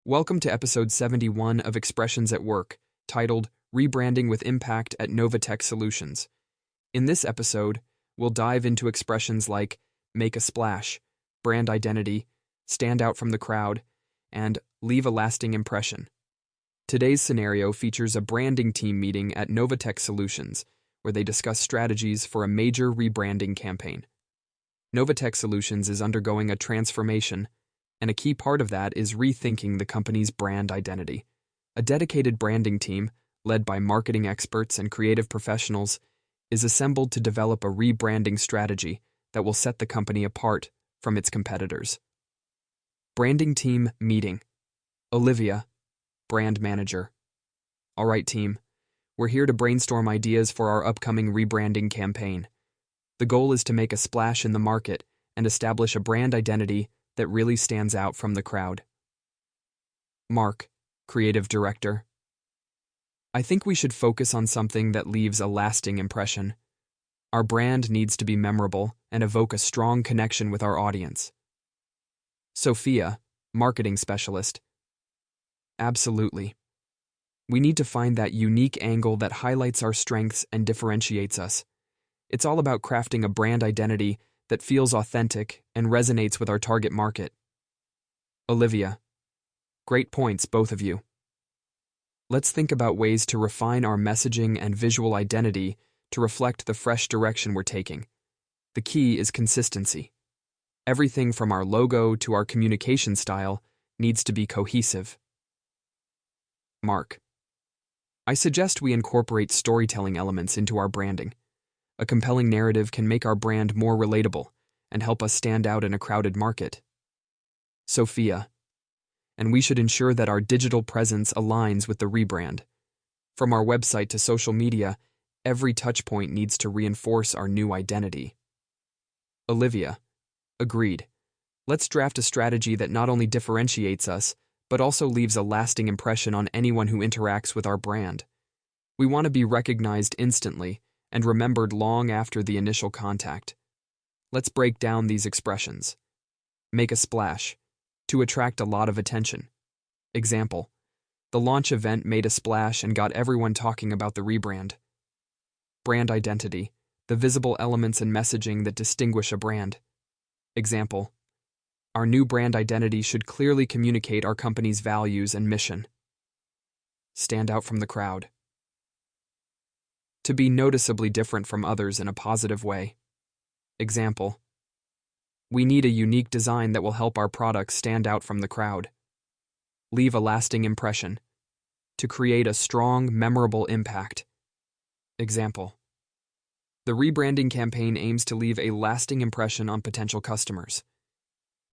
Welcome to episode 71 of Expressions at Work, titled Rebranding with Impact at NovaTech Solutions. In this episode, we'll dive into expressions like make a splash, brand identity, stand out from the crowd, and leave a lasting impression. Today's scenario features a branding team meeting at NovaTech Solutions, where they discuss strategies for a major rebranding campaign. NovaTech Solutions is undergoing a transformation, and a key part of that is rethinking the company's brand identity. A dedicated branding team, led by marketing experts and creative professionals, is assembled to develop a rebranding strategy that will set the company apart from its competitors. Branding team meeting. Olivia, brand manager. All right, team. We're here to brainstorm ideas for our upcoming rebranding campaign. The goal is to make a splash in the market and establish a brand identity that really stands out from the crowd. Mark, creative director. I think we should focus on something that leaves a lasting impression. Our brand needs to be memorable and evoke a strong connection with our audience. Sophia, marketing specialist. Absolutely. We need to find that unique angle that highlights our strengths and differentiates us. It's all about crafting a brand identity that feels authentic and resonates with our target market. Olivia. Great points, both of you. Let's think about ways to refine our messaging and visual identity to reflect the fresh direction we're taking. The key is consistency. Everything from our logo to our communication style needs to be cohesive. Mark. I suggest we incorporate storytelling elements into our branding. A compelling narrative can make our brand more relatable and help us stand out in a crowded market. Sophia. And we should ensure that our digital presence aligns with the rebrand. From our website to social media, every touchpoint needs to reinforce our new identity. Olivia. Agreed. Let's draft a strategy that not only differentiates us, but also leaves a lasting impression on anyone who interacts with our brand. We want to be recognized instantly and remembered long after the initial contact. Let's break down these expressions. Make a splash, to attract a lot of attention. Example, the launch event made a splash and got everyone talking about the rebrand. Brand identity, the visible elements and messaging that distinguish a brand. Example, our new brand identity should clearly communicate our company's values and mission. Stand out from the crowd. To be noticeably different from others in a positive way. Example, we need a unique design that will help our products stand out from the crowd. Leave a lasting impression. To create a strong, memorable impact. Example, the rebranding campaign aims to leave a lasting impression on potential customers.